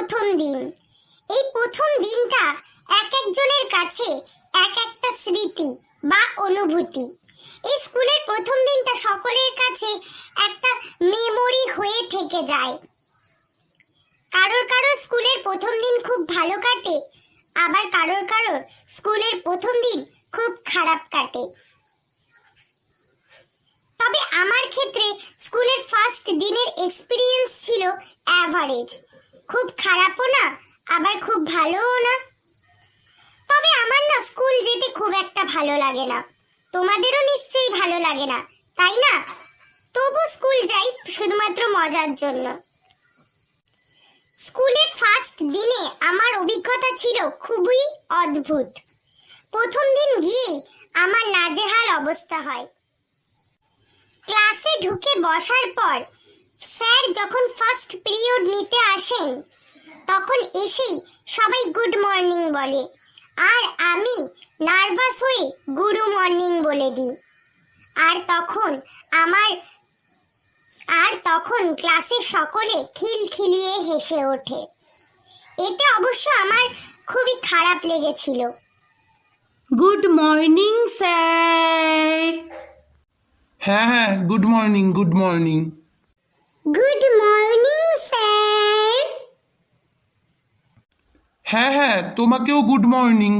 প্রথম দিন। এই প্রথম দিনটা এক একজনের কাছে এক একটা স্মৃতি বা অনুভূতি। এই স্কুলের প্রথম দিনটা সকলের কাছে একটা মেমোরি হয়ে থেকে যায়। কারোর কারোর স্কুলের প্রথম দিন খুব ভালো কাটে, আবার কারোর কারোর স্কুলের প্রথম দিন খুব খারাপ কাটে। তবে আমার ক্ষেত্রে স্কুলের ফার্স্ট দিনের এক্সপিরিয়েন্স ছিল অ্যাভারেজ, খুব খারাপও না আবার খুব ভালোও না। তবে আমার না স্কুল যেতে খুব একটা ভালো লাগে না, তোমাদেরও নিশ্চয়ই ভালো লাগে না, তাই না? তবু স্কুল যাই শুধুমাত্র মজার জন্য। স্কুলের ফার্স্ট দিনে আমার অভিজ্ঞতা ছিল খুবই অদ্ভুত। প্রথম দিন গিয়ে আমার নাজেহাল অবস্থা হয়। ক্লাসে ঢুকে বসার পর স্যার যখন ফার্স্ট পিরিয়ড নিতে আসেন তখন এসেই সবাই গুড মর্নিং বলে, আর আমি নার্ভাস হয়ে গুরু মর্নিং বলে দিই। আর তখন ক্লাসের সকলে খিলখিলিয়ে হেসে ওঠে। এতে অবশ্য আমার খুবই খারাপ লেগেছিল। Good morning sir. হ্যাঁ, good morning. Good morning sir. হ্যাঁ, তোমাকেও গুড মর্নিং।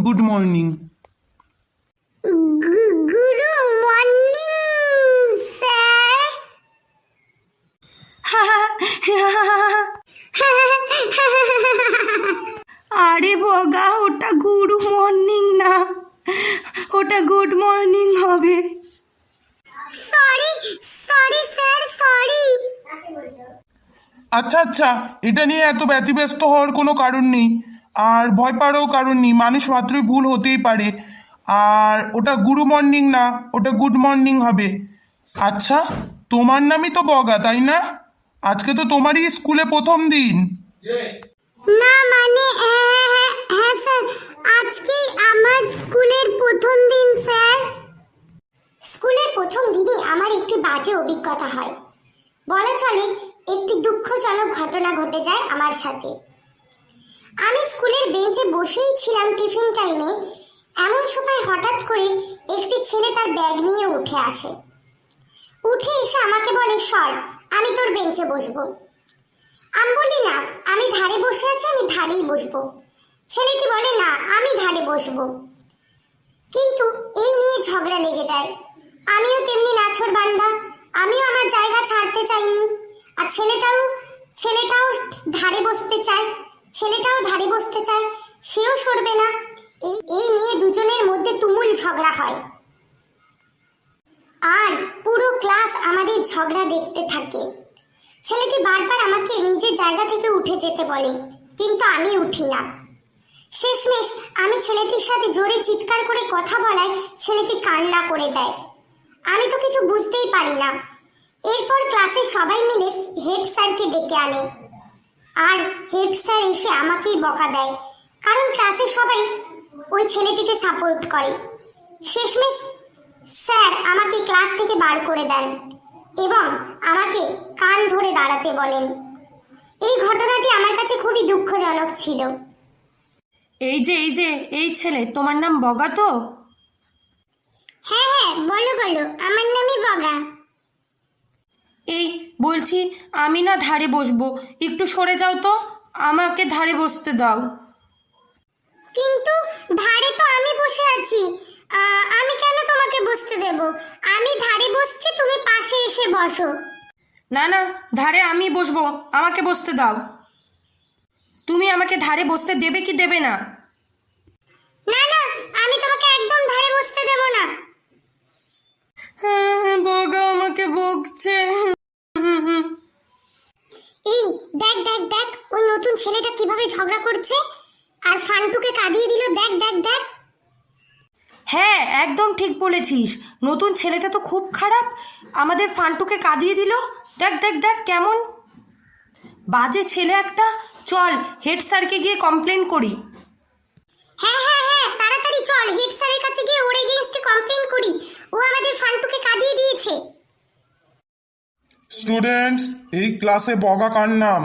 গুরু মর্নিং স্যার। আরে বগা, ওটা গুরু মর্নিং না, ওটা গুড মর্নিং হবে। Sorry sir, sorry. আচ্ছা, এটা নিয়ে এত ব্যতিব্যস্ত হওয়ার কোনো কারণ নেই, আর ভয় পাওয়ারও কারণ নেই। মানুষ মাত্রই ভুল হতেই পারে। আর ওটা গুরু মর্নিং না, ওটা গুড মর্নিং হবে। আচ্ছা, তোমার নামই তো বগা, তাই না? আজকে তো তোমারই স্কুলে প্রথম দিন। না মানে হ্যাঁ স্যার, আজকে আমার স্কুলের প্রথম দিন স্যার। স্কুলের প্রথম দিনে আমার একটি বাজে অভিজ্ঞতা হয়, বলা চলে একটি দুঃখজনক ঘটনা ঘটে যায় আমার সাথে। আমি স্কুলের বেঞ্চে বসেই ছিলাম টিফিন টাইমে, এমন সময় হঠাৎ করে একটি ছেলে তার ব্যাগ নিয়ে উঠে আসে। উঠে এসে আমাকে বলে, সর, আমি তোর বেঞ্চে বসবো। আমি বলি, না, আমি ধারে বসে আছি, আমি ধারেই বসবো। ছেলেটি বলে, না, আমি ধারে বসবো। কিন্তু এই নিয়ে ঝগড়া লেগে যায়। আমিও তেমনি নাছোড়বান্দা, আমিও আমার জায়গা ছাড়তে চাইনি। আর ছেলেটাও ধারে বসতে চায়, সেও সরবে না। এই নিয়ে দুজনের মধ্যে তুমুল ঝগড়া হয়, আর পুরো ক্লাস আমাদের ঝগড়া দেখতে থাকে। ছেলেটি বারবার আমাকে নিজের জায়গা থেকে উঠে যেতে বলে, কিন্তু আমি উঠি না। শেষমেশ আমি ছেলেটির সাথে জোরে চিৎকার করে কথা বলায় ছেলেটি কান্না করে দেয়। আমি তো কিছু বুঝতেই পারি না। এরপর ক্লাসের সবাই মিলে হেড স্যারকে ডেকে আনে, আর হেড স্যার এসে আমাকেই বকা দেয়, কারণ ক্লাসের সবাই ওই ছেলেটিকে সাপোর্ট করে। শেষমেশ স্যার আমাকে ক্লাস থেকে বার করে দেন এবং আমাকে কান ধরে দাঁড়াতে বলেন। এই ঘটনাটি আমার কাছে খুবই দুঃখজনক ছিল। এই যে এই ছেলে, তোমার নাম বগা তো? হ্যাঁ, বলো, আমার নামই বগা। এই বলছি, আমি না ধারে বসবো, একটু সরে যাও তো, আমাকে ধারে বসতে দাও। কিন্তু ধারে তো আমি বসে আছি, আমি কেন তোমাকে বসতে দেব? আমি ধারে বসছি, তুমি পাশে এসে বসো। না, ধারে আমি বসবো, আমাকে বসতে দাও। তুমি আমাকে ধারে বসতে দেবে কি দেবে না? না, আমি তোমাকে একদম ধারে বসতে দেব না। বগা আমাকে বকছে। এই দেখ ওই নতুন ছেলেটা কিভাবে ঝগড়া করছে, আর ফান্টুকে কাঁদিয়ে দিল। দেখ। হ্যাঁ, একদম ঠিক বলেছিস, নতুন ছেলেটা তো খুব খারাপ, আমাদের ফান্টুকে কাঁদিয়ে দিল। দেখ কেমন বাজে ছেলে একটা। চল হেড স্যারকে গিয়ে কমপ্লেন করি। হ্যাঁ, তাড়াতাড়ি চল, হেড স্যারের কাছে গিয়ে ওর এগেইনস্টে কমপ্লেন করি। ও আমাদের ফান্টুকে কাঁদিয়ে দিয়েছে। স্টুডেন্টস, এই ক্লাসে বগা কার নাম?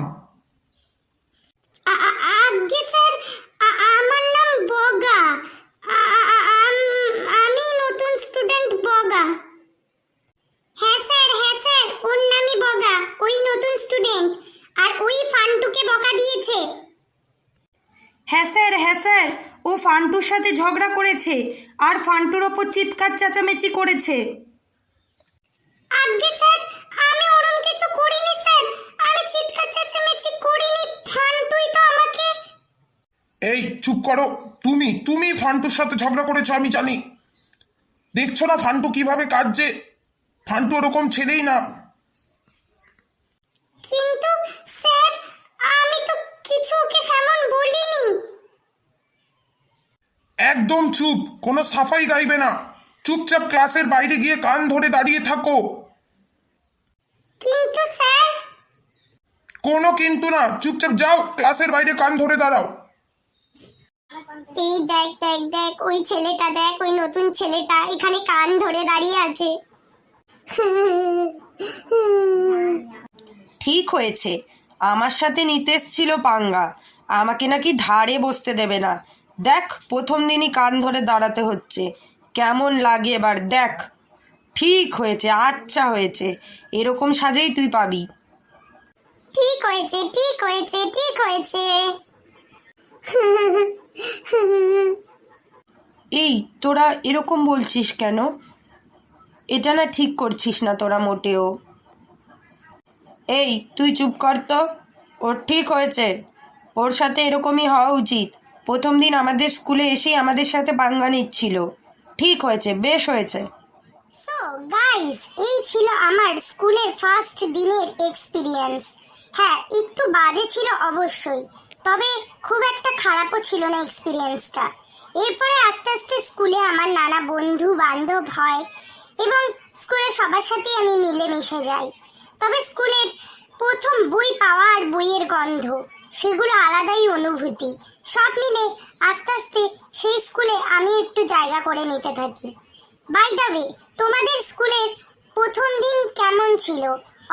স্যার, ও ফান্টুর সাথে ঝগড়া করেছে আর ফান্টুর ওপর চিৎকার চেঁচামেচি করেছে। আজ্ঞে স্যার, আমি ওরকম কিছু করিনি স্যার, আমি চিৎকার চেঁচামেচি করিনি, ফান্টুই তো আমাকে। এই চুপ করো, তুমি ফান্টুর সাথে ঝগড়া করেছো আমি জানি। দেখছো না ফান্টু কিভাবে কাঁদছে? ফান্টু ওরকম ছেলেই না। কিন্তু স্যার, আমি তো কিছু ওকে সেমন বলিনি। একদম চুপ, কোনো সাফাই গাইবে না। চুপচাপ ক্লাসের বাইরে গিয়ে কান ধরে দাঁড়িয়ে থাকো। কিন্তু স্যার। কোনো কিন্তু না, চুপচাপ যাও, ক্লাসের বাইরে কান ধরে দাঁড়াও। এই দেখ দেখ দেখ, ওই ছেলেটা দেখ, ওই নতুন ছেলেটা এখানে কান ধরে দাঁড়িয়ে আছে। ঠিক হয়েছে, আমার সাথে নিতে এসছিল পাঙ্গা, আমাকে নাকি ধারে বসতে দেবে না। দেখ, প্রথম দিনই কান ধরে দাঁড়াতে হচ্ছে, কেমন লাগে এবার দেখ। ঠিক হয়েছে, আচ্ছা হয়েছে, এরকম সাজেই তুই পাবি। ঠিক হয়েছে, ঠিক হয়েছে, ঠিক হয়েছে। এই তোরা এরকম বলছিস কেন? এটা না ঠিক করছিস না তোরা মোটেও। এই তুই চুপ কর তো। ওর ঠিক হয়েছে, ওর সাথে এরকমই হওয়া উচিত। প্রথম দিন আমাদের স্কুলে এসেই আমাদের সাথে পাঙ্গা নিচ্ছিল। ঠিক হয়েছে, বেশ হয়েছে। সো গাইস, এই ছিল আমার স্কুলের ফার্স্ট দিনের এক্সপিরিয়েন্স। হ্যাঁ, একটু বাজে ছিল অবশ্যই, তবে খুব একটা খারাপও ছিল না এক্সপিরিয়েন্সটা। এরপরে আস্তে আস্তে স্কুলে আমার নানা বন্ধু বান্ধব হয় এবং স্কুলের সবার সাথে আমি মিলেমিশে যাই। তবে স্কুলের প্রথম বই পাওয়া আর বইয়ের গন্ধ, সেগুলো আলাদাই অনুভূতি। সব মিলে আস্তে আস্তে সেই স্কুলে আমি একটু জায়গা করে নিতে থাকি। বাই দ্য ওয়ে, তোমাদের স্কুলের প্রথম দিন কেমন ছিল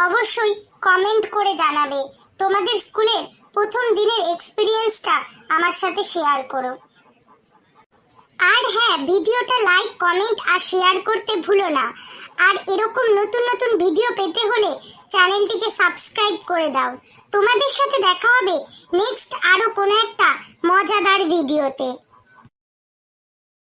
অবশ্যই কমেন্ট করে জানাবে। তোমাদের স্কুলের প্রথম দিনের এক্সপিরিয়েন্সটা আমার সাথে শেয়ার করো। আর হ্যাঁ, ভিডিওটা লাইক, কমেন্ট আর শেয়ার করতে ভুলো না। আর এরকম নতুন নতুন ভিডিও পেতে হলে চ্যানেলটিকে সাবস্ক্রাইব করে দাও। তোমাদের সাথে দেখা হবে নেক্সট আরো কোনো একটা মজাদার ভিডিওতে।